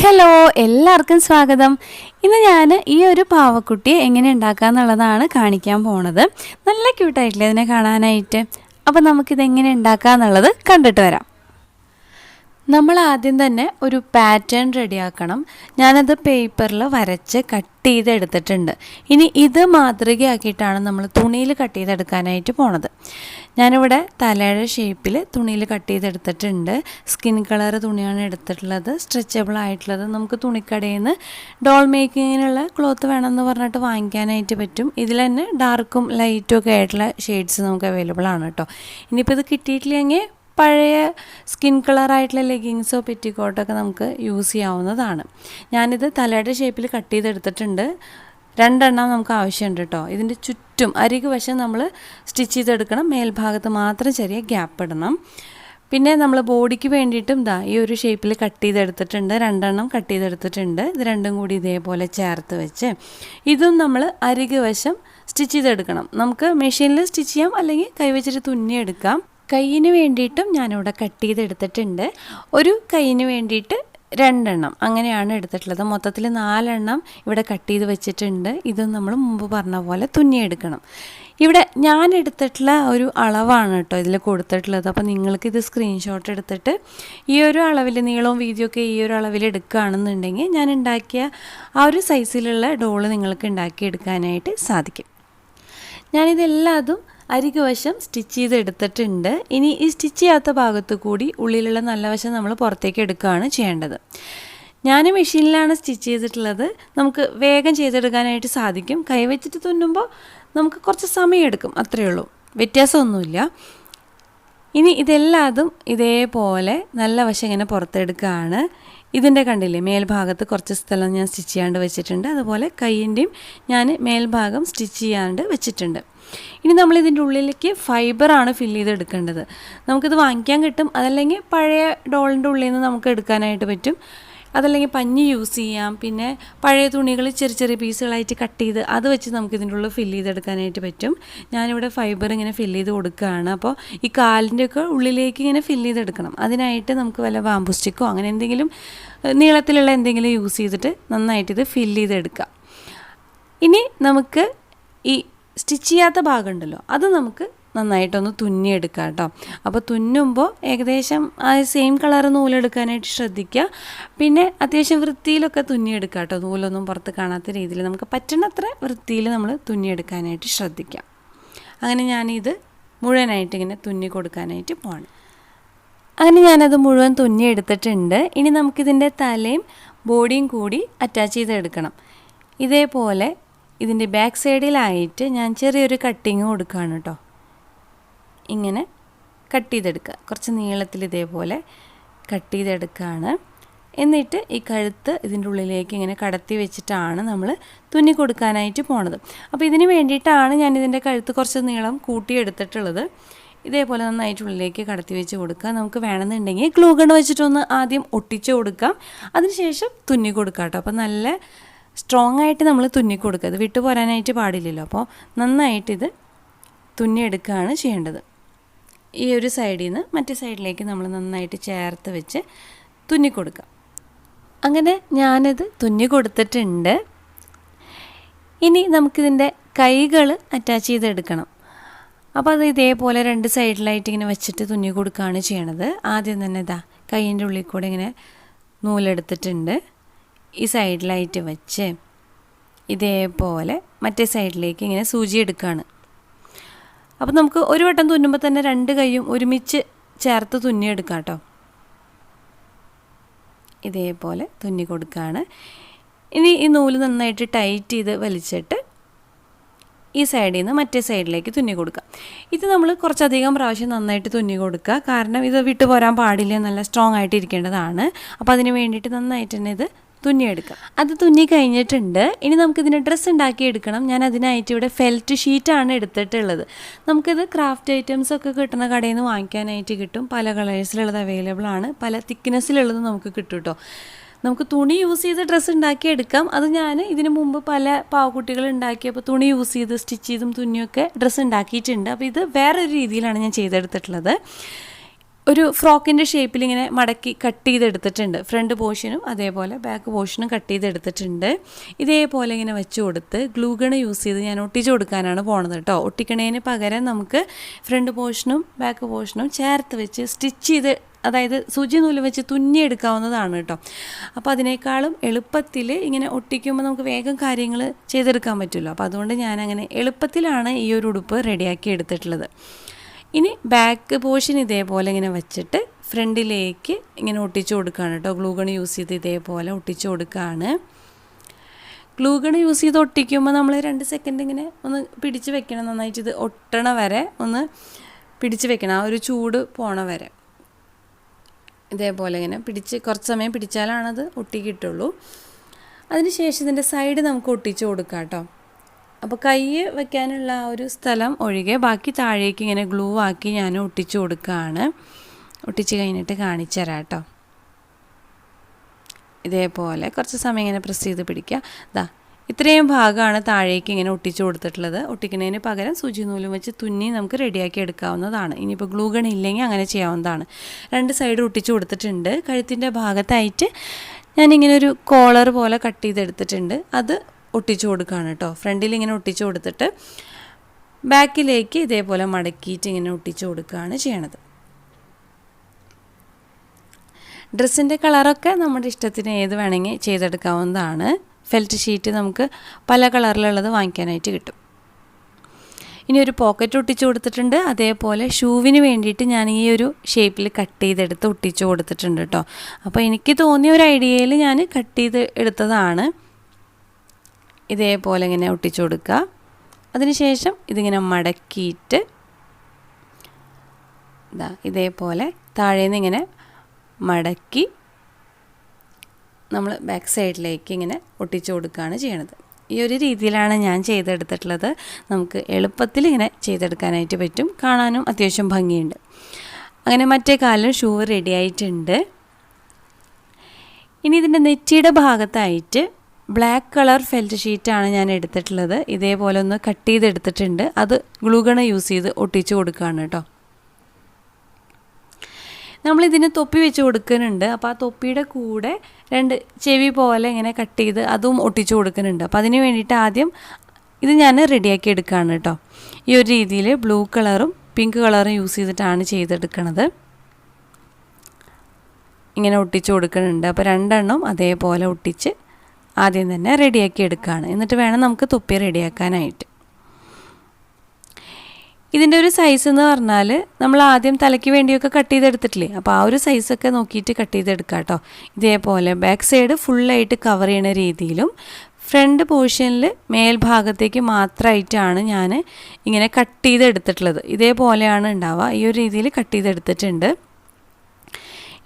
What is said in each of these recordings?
Hello, എല്ലാവർക്കും സ്വാഗതം. ഇന്ന് ഞാൻ ഈ ഒരു പാവക്കുട്ടിയെ എങ്ങനെ ഉണ്ടാക്കാമെന്നുള്ളതാണ് കാണിക്കാൻ പോണത്. നല്ല ക്യൂട്ടായിട്ടില്ലേ ഇതിനെ കാണാനായിട്ട്? അപ്പോൾ നമുക്കിതെങ്ങനെ ഉണ്ടാക്കാമെന്നുള്ളത് കണ്ടിട്ട് വരാം. നമ്മൾ ആദ്യം തന്നെ ഒരു പാറ്റേൺ റെഡിയാക്കണം. ഞാനത് പേപ്പറിൽ വരച്ച് കട്ട് ചെയ്തെടുത്തിട്ടുണ്ട്. ഇനി ഇത് മാതൃകയാക്കിയിട്ടാണ് നമ്മൾ തുണിയിൽ കട്ട് ചെയ്തെടുക്കാനായിട്ട് പോണത്. ഞാനിവിടെ തലയുടെ ഷേപ്പിൽ തുണിയിൽ കട്ട് ചെയ്തെടുത്തിട്ടുണ്ട്. സ്കിൻ കളർ തുണിയാണ് എടുത്തിട്ടുള്ളത്, സ്ട്രെച്ചബിൾ ആയിട്ടുള്ളത്. നമുക്ക് തുണിക്കടയിൽ നിന്ന് ഡോൾ മേക്കിങ്ങിനുള്ള ക്ലോത്ത് വേണമെന്ന് പറഞ്ഞിട്ട് വാങ്ങിക്കാനായിട്ട് പറ്റും. ഇതിൽ തന്നെ ഡാർക്കും ലൈറ്റും ഒക്കെ ആയിട്ടുള്ള ഷെയ്ഡ്സ് നമുക്ക് അവൈലബിൾ ആണ് കേട്ടോ. ഇനിയിപ്പോൾ ഇത് കിട്ടിയിട്ടില്ലെങ്കിൽ പഴയ സ്കിൻ കളറായിട്ടുള്ള ലെഗിങ്സോ പെറ്റിക്കോട്ടൊക്കെ നമുക്ക് യൂസ് ചെയ്യാവുന്നതാണ്. ഞാനിത് തലയുടെ ഷേപ്പിൽ കട്ട് ചെയ്തെടുത്തിട്ടുണ്ട്. 2 നമുക്ക് ആവശ്യമുണ്ട് കേട്ടോ. ഇതിൻ്റെ ചുറ്റും അരികു വശം നമ്മൾ സ്റ്റിച്ച് ചെയ്തെടുക്കണം. മേൽഭാഗത്ത് മാത്രം ചെറിയ ഗ്യാപ്പ് ഇടണം. പിന്നെ നമ്മൾ ബോഡിക്ക് വേണ്ടിയിട്ടും ഈ ഒരു ഷേപ്പിൽ കട്ട് ചെയ്തെടുത്തിട്ടുണ്ട്. 2 കട്ട് ചെയ്തെടുത്തിട്ടുണ്ട്. ഇത് രണ്ടും കൂടി ഇതേപോലെ ചേർത്ത് വെച്ച് ഇതും നമ്മൾ അരികു വശം സ്റ്റിച്ച് ചെയ്തെടുക്കണം. നമുക്ക് മെഷീനിൽ സ്റ്റിച്ച് ചെയ്യാം, അല്ലെങ്കിൽ കൈവച്ചിട്ട് തുന്നിയെടുക്കാം. കൈയിന് വേണ്ടിയിട്ടും ഞാനിവിടെ കട്ട് ചെയ്തെടുത്തിട്ടുണ്ട്. ഒരു കൈയിന് വേണ്ടിയിട്ട് 2 അങ്ങനെയാണ് എടുത്തിട്ടുള്ളത്. മൊത്തത്തിൽ 4 ഇവിടെ കട്ട് ചെയ്ത് വെച്ചിട്ടുണ്ട്. ഇതും നമ്മൾ മുമ്പ് പറഞ്ഞ പോലെ തുന്നിയെടുക്കണം. ഇവിടെ ഞാൻ എടുത്തിട്ടുള്ള ഒരു അളവാണ് കേട്ടോ ഇതിൽ കൊടുത്തിട്ടുള്ളത്. അപ്പോൾ നിങ്ങൾക്കിത് സ്ക്രീൻഷോട്ട് എടുത്തിട്ട് ഈ ഒരു അളവിൽ നീളവും വീതിയൊക്കെ ഈ ഒരു അളവിൽ എടുക്കുകയാണെന്നുണ്ടെങ്കിൽ ഞാൻ ഉണ്ടാക്കിയ ആ ഒരു സൈസിലുള്ള ഡോള് നിങ്ങൾക്ക് ഉണ്ടാക്കിയെടുക്കാനായിട്ട് സാധിക്കും. ഞാനിതെല്ലാതും അരികുവശം സ്റ്റിച്ച് ചെയ്ത് എടുത്തിട്ടുണ്ട്. ഇനി ഈ സ്റ്റിച്ച് ചെയ്യാത്ത ഭാഗത്ത് കൂടി ഉള്ളിലുള്ള നല്ല വശം നമ്മൾ പുറത്തേക്ക് എടുക്കുകയാണ് ചെയ്യേണ്ടത്. ഞാൻ മെഷീനിലാണ് സ്റ്റിച്ച് ചെയ്തിട്ടുള്ളത്. നമുക്ക് വേഗം ചെയ്തെടുക്കാനായിട്ട് സാധിക്കും. കൈവച്ചിട്ട് തുന്നുമ്പോൾ നമുക്ക് കുറച്ച് സമയമെടുക്കും, അത്രയേ ഉള്ളൂ, വ്യത്യാസമൊന്നുമില്ല. ഇനി ഇതെല്ലാതും ഇതേപോലെ നല്ല വശം ഇങ്ങനെ പുറത്തെടുക്കുകയാണ്. ഇതിൻ്റെ കണ്ടില്ലേ, മേൽഭാഗത്ത് കുറച്ച് സ്ഥലം ഞാൻ സ്റ്റിച്ച് ചെയ്യാണ്ട് വെച്ചിട്ടുണ്ട്. അതുപോലെ കൈയിൻ്റെയും ഞാൻ മേൽഭാഗം സ്റ്റിച്ച് ചെയ്യാണ്ട് വെച്ചിട്ടുണ്ട്. ഇനി നമ്മൾ ഇതിൻ്റെ ഉള്ളിലേക്ക് ഫൈബറാണ് ഫില്ല് ചെയ്തെടുക്കേണ്ടത്. നമുക്കിത് വാങ്ങിക്കാൻ കിട്ടും, അതല്ലെങ്കിൽ പഴയ ഡോളിൻ്റെ ഉള്ളിൽ നിന്ന് നമുക്ക് എടുക്കാനായിട്ട് പറ്റും. അതല്ലെങ്കിൽ പഞ്ഞി യൂസ് ചെയ്യാം. പിന്നെ പഴയ തുണികൾ ചെറിയ ചെറിയ പീസുകളായിട്ട് കട്ട് ചെയ്ത് അത് വെച്ച് നമുക്ക് ഇതിൻ്റെ ഉള്ളിൽ ഫില്ല് ചെയ്തെടുക്കാനായിട്ട് പറ്റും. ഞാനിവിടെ ഫൈബർ ഇങ്ങനെ ഫില്ല് ചെയ്ത് കൊടുക്കുകയാണ്. അപ്പോൾ ഈ കാലിൻ്റെയൊക്കെ ഉള്ളിലേക്ക് ഇങ്ങനെ ഫില്ല് ചെയ്തെടുക്കണം. അതിനായിട്ട് നമുക്ക് വല്ല ബാമ്പു സ്റ്റിക്കോ അങ്ങനെ എന്തെങ്കിലും നീളത്തിലുള്ള എന്തെങ്കിലും യൂസ് ചെയ്തിട്ട് നന്നായിട്ട് ഇത് ഫില്ല് ചെയ്തെടുക്കാം. ഇനി നമുക്ക് ഈ സ്റ്റിച്ച് ചെയ്യാത്ത ഭാഗം ഉണ്ടല്ലോ, അത് നമുക്ക് നന്നായിട്ടൊന്ന് തുന്നിയെടുക്കാം കേട്ടോ. അപ്പോൾ തുന്നുമ്പോൾ ഏകദേശം ആ സെയിം കളർ നൂലെടുക്കാനായിട്ട് ശ്രദ്ധിക്കുക. പിന്നെ അത്യാവശ്യം വൃത്തിയിലൊക്കെ തുന്നിയെടുക്കാം കേട്ടോ. നൂലൊന്നും പുറത്ത് കാണാത്ത രീതിയിൽ നമുക്ക് പറ്റുന്നത്ര വൃത്തിയിൽ നമ്മൾ തുന്നിയെടുക്കാനായിട്ട് ശ്രദ്ധിക്കാം. അങ്ങനെ ഞാനിത് മുഴുവനായിട്ട് ഇങ്ങനെ തുന്നി കൊടുക്കാനായിട്ട് പോകണം. അങ്ങനെ ഞാനത് മുഴുവൻ തുന്നിയെടുത്തിട്ടുണ്ട്. ഇനി നമുക്കിതിൻ്റെ തലയും ബോഡിയും കൂടി അറ്റാച്ച് ചെയ്തെടുക്കണം. ഇതേപോലെ ഇതിൻ്റെ ബാക്ക് സൈഡിലായിട്ട് ഞാൻ ചെറിയൊരു കട്ടിങ് കൊടുക്കുകയാണ് കേട്ടോ. ഇങ്ങനെ കട്ട് ചെയ്തെടുക്കുക, കുറച്ച് നീളത്തിൽ ഇതേപോലെ കട്ട് ചെയ്തെടുക്കുകയാണ്. എന്നിട്ട് ഈ കഴുത്ത് ഇതിൻ്റെ ഉള്ളിലേക്ക് ഇങ്ങനെ കടത്തി വെച്ചിട്ടാണ് നമ്മൾ തുന്നി കൊടുക്കാനായിട്ട് പോണത്. അപ്പോൾ ഇതിന് വേണ്ടിയിട്ടാണ് ഞാൻ ഇതിൻ്റെ കഴുത്ത് കുറച്ച് നീളം കൂട്ടിയെടുത്തിട്ടുള്ളത്. ഇതേപോലെ നന്നായിട്ട് ഉള്ളിലേക്ക് കടത്തി വെച്ച് കൊടുക്കുക. നമുക്ക് വേണമെന്നുണ്ടെങ്കിൽ ഗ്ലൂ ഗൺ വെച്ചിട്ടൊന്ന് ആദ്യം ഒട്ടിച്ച് കൊടുക്കാം, അതിനുശേഷം തുന്നി കൊടുക്കാം കേട്ടോ. അപ്പോൾ നല്ല സ്ട്രോങ് ആയിട്ട് നമ്മൾ തുന്നി കൊടുക്കുക, അത് വിട്ടു പോരാനായിട്ട് പാടില്ലല്ലോ. അപ്പോൾ നന്നായിട്ടിത് തുന്നിയെടുക്കുകയാണ് ചെയ്യേണ്ടത്. ഈ ഒരു സൈഡിൽ നിന്ന് മറ്റേ സൈഡിലേക്ക് നമ്മൾ നന്നായിട്ട് ചേർത്ത് വെച്ച് തുന്നി കൊടുക്കുക. അങ്ങനെ ഞാനിത് തുന്നി കൊടുത്തിട്ടുണ്ട്. ഇനി നമുക്കിതിൻ്റെ കൈകൾ അറ്റാച്ച് ചെയ്തെടുക്കണം. അപ്പോൾ അത് ഇതേപോലെ 2 സൈഡിലായിട്ട് ഇങ്ങനെ വെച്ചിട്ട് തുന്നി കൊടുക്കുകയാണ് ചെയ്യണത്. ആദ്യം തന്നെ കൈയിൻ്റെ ഉള്ളിൽ കൂടെ ഇങ്ങനെ നൂലെടുത്തിട്ടുണ്ട്. ഈ സൈഡിലായിട്ട് വെച്ച് ഇതേപോലെ മറ്റേ സൈഡിലേക്ക് ഇങ്ങനെ സൂചി എടുക്കുകയാണ്. അപ്പോൾ നമുക്ക് ഒരു വട്ടം തുന്നുമ്പോൾ തന്നെ 2 കൈയും ഒരുമിച്ച് ചേർത്ത് തുന്നിയെടുക്കാം കേട്ടോ. ഇതേപോലെ തുന്നി കൊടുക്കുകയാണ്. ഇനി ഈ നൂല് നന്നായിട്ട് ടൈറ്റ് ചെയ്ത് വലിച്ചിട്ട് ഈ സൈഡിൽ നിന്ന് മറ്റേ സൈഡിലേക്ക് തുന്നി കൊടുക്കുക. ഇത് നമ്മൾ കുറച്ചധികം പ്രാവശ്യം നന്നായിട്ട് തുന്നി കൊടുക്കുക, കാരണം ഇത് വിട്ടു പോരാൻ പാടില്ല, നല്ല സ്ട്രോങ് ആയിട്ട് ഇരിക്കേണ്ടതാണ്. അപ്പോൾ അതിന് വേണ്ടിയിട്ട് നന്നായിട്ട് തന്നെ ഇത് തുന്നിയെടുക്കാം. അത് തുന്നി കഴിഞ്ഞിട്ടുണ്ട്. ഇനി നമുക്കിതിന് ഡ്രസ്സ് ഉണ്ടാക്കിയെടുക്കണം. ഞാൻ അതിനായിട്ട് ഇവിടെ ഫെൽറ്റ് ഷീറ്റാണ് എടുത്തിട്ടുള്ളത്. നമുക്കിത് ക്രാഫ്റ്റ് ഐറ്റംസ് ഒക്കെ കിട്ടുന്ന കടയിൽ നിന്ന് വാങ്ങിക്കാനായിട്ട് കിട്ടും. പല കളേഴ്സിലുള്ളത് അവൈലബിൾ ആണ്, പല തിക്നെസ്സിലുള്ളത് നമുക്ക് കിട്ടും കേട്ടോ. നമുക്ക് തുണി യൂസ് ചെയ്ത് ഡ്രസ്സ് ഉണ്ടാക്കിയെടുക്കാം. അത് ഞാൻ ഇതിനു മുമ്പ് പല പാവക്കുട്ടികൾ ഉണ്ടാക്കിയപ്പോൾ തുണി യൂസ് ചെയ്ത് സ്റ്റിച്ച് ചെയ്തും തുന്നിയൊക്കെ ഡ്രസ്സ് ഉണ്ടാക്കിയിട്ടുണ്ട്. അപ്പോൾ ഇത് വേറൊരു രീതിയിലാണ് ഞാൻ ചെയ്തെടുത്തിട്ടുള്ളത്. ഒരു ഫ്രോക്കിൻ്റെ ഷേപ്പിൽ ഇങ്ങനെ മടക്കി കട്ട് ചെയ്തെടുത്തിട്ടുണ്ട്. ഫ്രണ്ട് പോർഷനും അതേപോലെ ബാക്ക് പോർഷനും കട്ട് ചെയ്തെടുത്തിട്ടുണ്ട്. ഇതേപോലെ ഇങ്ങനെ വെച്ച് കൊടുത്ത് ഗ്ലൂ ഗൺ യൂസ് ചെയ്ത് ഞാൻ ഒട്ടിച്ച് കൊടുക്കാനാണ് പോണത് കേട്ടോ. ഒട്ടിക്കണതിന് പകരം നമുക്ക് ഫ്രണ്ട് പോർഷനും ബാക്ക് പോർഷനും ചേർത്ത് വെച്ച് സ്റ്റിച്ച് ചെയ്ത്, അതായത് സൂചി നൂല് വെച്ച് തുന്നിയെടുക്കാവുന്നതാണ് കേട്ടോ. അപ്പോൾ അതിനേക്കാളും എളുപ്പത്തിൽ ഇങ്ങനെ ഒട്ടിക്കുമ്പോൾ നമുക്ക് വേഗം കാര്യങ്ങൾ ചെയ്തെടുക്കാൻ പറ്റുമല്ലോ. അപ്പോൾ അതുകൊണ്ട് ഞാനങ്ങനെ എളുപ്പത്തിലാണ് ഈ ഒരു ഉടുപ്പ് റെഡിയാക്കി എടുത്തിട്ടുള്ളത്. ഇനി ബാക്ക് പോർഷൻ ഇതേപോലെ ഇങ്ങനെ വെച്ചിട്ട് ഫ്രണ്ടിലേക്ക് ഇങ്ങനെ ഒട്ടിച്ചു കൊടുക്കുകയാണ് കേട്ടോ. ഗ്ലൂ ഗൺ യൂസ് ചെയ്ത് ഇതേപോലെ ഒട്ടിച്ചു കൊടുക്കുകയാണ്. ഗ്ലൂ ഗൺ യൂസ് ചെയ്ത് ഒട്ടിക്കുമ്പോൾ നമ്മൾ 2 സെക്കൻഡ് ഇങ്ങനെ ഒന്ന് പിടിച്ച് വെക്കണം. നന്നായിട്ട് ഇത് ഒട്ടണ വരെ ഒന്ന് പിടിച്ച് വെക്കണം, ആ ഒരു ചൂട് പോണ വരെ. ഇതേപോലെ ഇങ്ങനെ കുറച്ച് സമയം പിടിച്ചാലാണത് ഒട്ടി കിട്ടുള്ളൂ. അതിനുശേഷം ഇതിൻ്റെ സൈഡ് നമുക്ക് ഒട്ടിച്ചു കൊടുക്കാം കേട്ടോ. അപ്പോൾ കൈ വെക്കാനുള്ള ആ ഒരു സ്ഥലം ഒഴികെ ബാക്കി താഴേക്ക് ഇങ്ങനെ ഗ്ലൂ ആക്കി ഞാൻ ഒട്ടിച്ചു കൊടുക്കുകയാണ്. ഒട്ടിച്ച് കഴിഞ്ഞിട്ട് കാണിച്ചു തരാം കേട്ടോ. ഇതേപോലെ കുറച്ച് സമയം ഇങ്ങനെ പ്രസ് ചെയ്ത് പിടിക്കുക. ഇത്രയും ഭാഗമാണ് താഴേക്ക് ഇങ്ങനെ ഒട്ടിച്ചു കൊടുത്തിട്ടുള്ളത്. ഒട്ടിക്കുന്നതിന് പകരം സൂചി നൂലും വെച്ച് തുന്നി നമുക്ക് റെഡിയാക്കി എടുക്കാവുന്നതാണ്. ഇനിയിപ്പോൾ ഗ്ലൂ ഗൺ ഇല്ലെങ്കിൽ അങ്ങനെ ചെയ്യാവുന്നതാണ്. 2 സൈഡ് ഒട്ടിച്ചു കൊടുത്തിട്ടുണ്ട്. കഴുത്തിൻ്റെ ഭാഗത്തായിട്ട് ഞാനിങ്ങനെ ഒരു കോളർ പോലെ കട്ട് ചെയ്തെടുത്തിട്ടുണ്ട്. അത് ഒട്ടിച്ചു കൊടുക്കുകയാണ് കേട്ടോ. ഫ്രണ്ടിൽ ഇങ്ങനെ ഒട്ടിച്ചു കൊടുത്തിട്ട് ബാക്കിലേക്ക് ഇതേപോലെ മടക്കിയിട്ട് ഇങ്ങനെ ഒട്ടിച്ചു കൊടുക്കുകയാണ് ചെയ്യണത്. ഡ്രസ്സിൻ്റെ കളറൊക്കെ നമ്മുടെ ഇഷ്ടത്തിന് ഏത് വേണമെങ്കിൽ ചെയ്തെടുക്കാവുന്നതാണ്. ഫെൽറ്റ് ഷീറ്റ് നമുക്ക് പല കളറിലുള്ളത് വാങ്ങിക്കാനായിട്ട് കിട്ടും. ഇനി ഒരു പോക്കറ്റ് ഒട്ടിച്ചു കൊടുത്തിട്ടുണ്ട്. അതേപോലെ ഷൂവിന് വേണ്ടിയിട്ട് ഞാൻ ഈ ഒരു ഷേപ്പിൽ കട്ട് ചെയ്തെടുത്ത് ഒട്ടിച്ചു കൊടുത്തിട്ടുണ്ട് കേട്ടോ. അപ്പോൾ എനിക്ക് തോന്നിയ ഒരു ഐഡിയയിൽ ഞാൻ കട്ട് ചെയ്ത് എടുത്തതാണ്. ഇതേപോലെ ഇങ്ങനെ ഒട്ടിച്ചു കൊടുക്കുക. അതിനുശേഷം ഇതിങ്ങനെ മടക്കിയിട്ട് ഇതേപോലെ താഴേന്ന് ഇങ്ങനെ മടക്കി നമ്മൾ ബാക്ക് സൈഡിലേക്ക് ഇങ്ങനെ ഒട്ടിച്ചു കൊടുക്കുകയാണ് ചെയ്യണത്. ഈ ഒരു രീതിയിലാണ് ഞാൻ ചെയ്തെടുത്തിട്ടുള്ളത്. നമുക്ക് എളുപ്പത്തിൽ ഇങ്ങനെ ചെയ്തെടുക്കാനായിട്ട് പറ്റും. കാണാനും അത്യാവശ്യം ഭംഗിയുണ്ട്. അങ്ങനെ മറ്റേ കാലിലും ഷൂ റെഡി ആയിട്ടുണ്ട്. ഇനി ഇതിൻ്റെ നെറ്റിയുടെ ഭാഗത്തായിട്ട് ബ്ലാക്ക് കളർ ഫെൽറ്റ് ഷീറ്റാണ് ഞാൻ എടുത്തിട്ടുള്ളത്. ഇതേപോലെ ഒന്ന് കട്ട് ചെയ്തെടുത്തിട്ടുണ്ട്. അത് ഗ്ലൂ ഗൺ യൂസ് ചെയ്ത് ഒട്ടിച്ചു കൊടുക്കുകയാണ് കേട്ടോ. നമ്മളിതിന് തൊപ്പി വെച്ച് കൊടുക്കുന്നുണ്ട്. അപ്പോൾ ആ തൊപ്പിയുടെ കൂടെ 2 ചെവി പോലെ ഇങ്ങനെ കട്ട് ചെയ്ത് അതും ഒട്ടിച്ചു കൊടുക്കുന്നുണ്ട്. അപ്പോൾ അതിന് വേണ്ടിയിട്ട് ആദ്യം ഇത് ഞാൻ റെഡിയാക്കി എടുക്കുകയാണ് കേട്ടോ. ഈ ഒരു രീതിയിൽ ബ്ലൂ കളറും പിങ്ക് കളറും യൂസ് ചെയ്തിട്ടാണ് ചെയ്തെടുക്കുന്നത്. ഇങ്ങനെ ഒട്ടിച്ചു കൊടുക്കുന്നുണ്ട്. അപ്പോൾ 2 എണ്ണം അതേപോലെ ഒട്ടിച്ച് ആദ്യം തന്നെ റെഡിയാക്കി എടുക്കുകയാണ്. എന്നിട്ട് വേണം നമുക്ക് തൊപ്പി റെഡിയാക്കാനായിട്ട്. ഇതിൻ്റെ ഒരു സൈസ് എന്ന് പറഞ്ഞാൽ നമ്മൾ ആദ്യം തലയ്ക്ക് വേണ്ടിയൊക്കെ കട്ട് ചെയ്തെടുത്തിട്ടില്ലേ, അപ്പോൾ ആ ഒരു സൈസൊക്കെ നോക്കിയിട്ട് കട്ട് ചെയ്തെടുക്കുക കേട്ടോ. ഇതേപോലെ ബാക്ക് സൈഡ് ഫുള്ളായിട്ട് കവർ ചെയ്യുന്ന രീതിയിലും ഫ്രണ്ട് പോർഷനിൽ മേൽഭാഗത്തേക്ക് മാത്രമായിട്ടാണ് ഞാൻ ഇങ്ങനെ കട്ട് ചെയ്തെടുത്തിട്ടുള്ളത്. ഇതേപോലെയാണ് ഉണ്ടാവുക. ഈ ഒരു രീതിയിൽ കട്ട് ചെയ്തെടുത്തിട്ടുണ്ട്.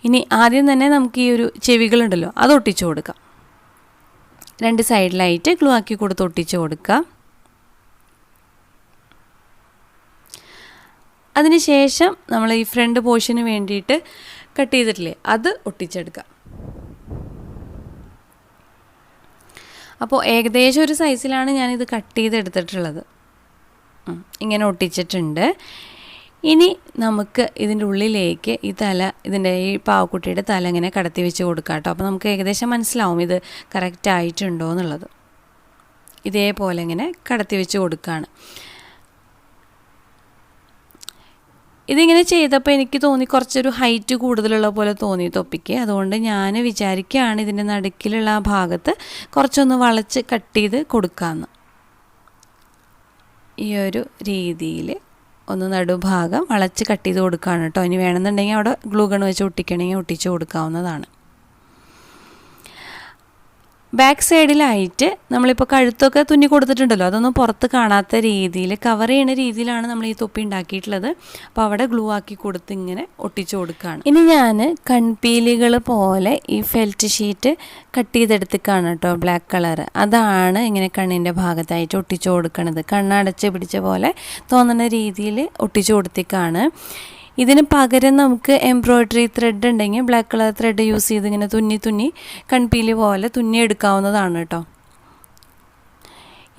ഇനി ആദ്യം തന്നെ നമുക്ക് ഈ ഒരു ചെവികളുണ്ടല്ലോ അത് ഒട്ടിച്ചു കൊടുക്കാം. 2 സൈഡിലായിട്ട് ഗ്ലൂ ആക്കി കൊടുത്ത് ഒട്ടിച്ചു കൊടുക്കുക. അതിനുശേഷം നമ്മൾ ഈ ഫ്രണ്ട് പോർഷന് വേണ്ടിയിട്ട് കട്ട് ചെയ്തിട്ടില്ലേ അത് ഒട്ടിച്ചെടുക്കുക. അപ്പോൾ ഏകദേശം ഒരു സൈസിലാണ് ഞാനിത് കട്ട് ചെയ്തെടുത്തിട്ടുള്ളത്. ഇങ്ങനെ ഒട്ടിച്ചിട്ടുണ്ട്. ഇനി നമുക്ക് ഇതിൻ്റെ ഉള്ളിലേക്ക് ഇതിൻ്റെ ഈ പാവക്കുട്ടിയുടെ തല ഇങ്ങനെ കടത്തി വെച്ച് കൊടുക്കാം കേട്ടോ. അപ്പോൾ നമുക്ക് ഏകദേശം മനസ്സിലാവും ഇത് കറക്റ്റ് ആയിട്ടുണ്ടോ എന്നുള്ളത്. ഇതേപോലെ ഇങ്ങനെ കടത്തി വെച്ച് കൊടുക്കുകയാണ്. ഇതിങ്ങനെ ചെയ്തപ്പോൾ എനിക്ക് തോന്നി കുറച്ചൊരു ഹൈറ്റ് കൂടുതലുള്ള പോലെ തോന്നി തൊപ്പിക്ക്. അതുകൊണ്ട് ഞാൻ വിചാരിക്കുകയാണ് ഇതിൻ്റെ നടുക്കിലുള്ള ആ ഭാഗത്ത് കുറച്ചൊന്ന് വളച്ച് കട്ട് ചെയ്ത് കൊടുക്കാമെന്ന്. ഈ ഒരു രീതിയിൽ ഒന്ന് നടുഭാഗം വളച്ച് കട്ട് ചെയ്ത് കൊടുക്കുകയാണ് കേട്ടോ. ഇനി വേണമെന്നുണ്ടെങ്കിൽ അവിടെ ഗ്ലൂ ഗൺ വെച്ച് ഒട്ടിക്കണമെങ്കിൽ ഒട്ടിച്ച് കൊടുക്കാവുന്നതാണ്. ബാക്ക് സൈഡിലായിട്ട് നമ്മളിപ്പോൾ കഴുത്തൊക്കെ തുന്നി കൊടുത്തിട്ടുണ്ടല്ലോ, അതൊന്നും പുറത്ത് കാണാത്ത രീതിയിൽ കവർ ചെയ്യുന്ന രീതിയിലാണ് നമ്മൾ ഈ തൊപ്പി ഉണ്ടാക്കിയിട്ടുള്ളത്. അപ്പോൾ അവിടെ ഗ്ലൂ ആക്കി കൊടുത്ത് ഇങ്ങനെ ഒട്ടിച്ചു കൊടുക്കുകയാണ്. ഇനി ഞാൻ കൺപീലികൾ പോലെ ഈ ഫെൽറ്റ് ഷീറ്റ് കട്ട് ചെയ്തെടുത്തിക്കാണ് കേട്ടോ, ബ്ലാക്ക് കളർ. അതാണ് ഇങ്ങനെ കണ്ണിൻ്റെ ഭാഗത്തായിട്ട് ഒട്ടിച്ചു കൊടുക്കണത്. കണ്ണടച്ച് പിടിച്ച പോലെ തോന്നുന്ന രീതിയിൽ ഒട്ടിച്ചു കൊടുത്തിക്കാണ്. ഇതിന് പകരം നമുക്ക് എംബ്രോയ്ഡറി ത്രെഡ് ഉണ്ടെങ്കിൽ ബ്ലാക്ക് കളർ ത്രെഡ് യൂസ് ചെയ്ത് ഇങ്ങനെ തുന്നി കൺപീലി പോലെ തുന്നി എടുക്കാവുന്നതാണ് കേട്ടോ.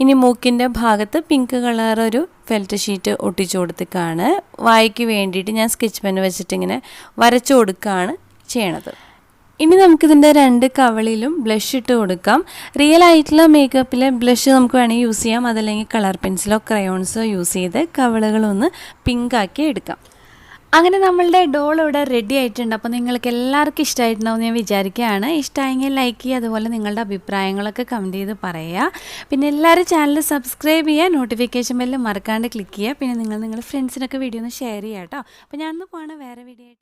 ഇനി മൂക്കിൻ്റെ ഭാഗത്ത് പിങ്ക് കളർ ഒരു ഫെൽറ്റ് ഷീറ്റ് ഒട്ടിച്ചു കൊടുത്തിട്ടാണ്. വായിക്ക് വേണ്ടിയിട്ട് ഞാൻ സ്കെച്ച് പെൻ വെച്ചിട്ട് ഇങ്ങനെ വരച്ചു കൊടുക്കുകയാണ് ചെയ്യണത്. ഇനി നമുക്കിതിൻ്റെ 2 കവളിലും ബ്ലഷ് ഇട്ട് കൊടുക്കാം. റിയൽ ആയിട്ടുള്ള മേക്കപ്പിലെ ബ്ലഷ് നമുക്ക് വേണമെങ്കിൽ യൂസ് ചെയ്യാം, അതല്ലെങ്കിൽ കളർ പെൻസിലോ ക്രയോൺസോ യൂസ് ചെയ്ത് കവളുകളൊന്ന് പിങ്കാക്കി എടുക്കാം. അങ്ങനെ നമ്മളുടെ ഡോൾ ഇവിടെ റെഡി ആയിട്ടുണ്ട്. അപ്പോൾ നിങ്ങൾക്ക് എല്ലാവർക്കും ഇഷ്ടമായിട്ടുണ്ടാവും ഞാൻ വിചാരിക്കുകയാണ്. ഇഷ്ടമായെങ്കിൽ ലൈക്ക് ചെയ്യുക, അതുപോലെ നിങ്ങളുടെ അഭിപ്രായങ്ങളൊക്കെ കമൻറ്റ് ചെയ്ത് പറയുക. പിന്നെ എല്ലാവരും ചാനൽ സബ്സ്ക്രൈബ് ചെയ്യുക, നോട്ടിഫിക്കേഷൻ ബെല്ല് മറക്കാണ്ട് ക്ലിക്ക് ചെയ്യുക. പിന്നെ നിങ്ങളുടെ ഫ്രണ്ട്സിനൊക്കെ വീഡിയോ ഒന്ന് ഷെയർ ചെയ്യുക കേട്ടോ. അപ്പോൾ ഞാനൊന്ന് പോകണം വേറെ വീഡിയോ ആയിട്ട്.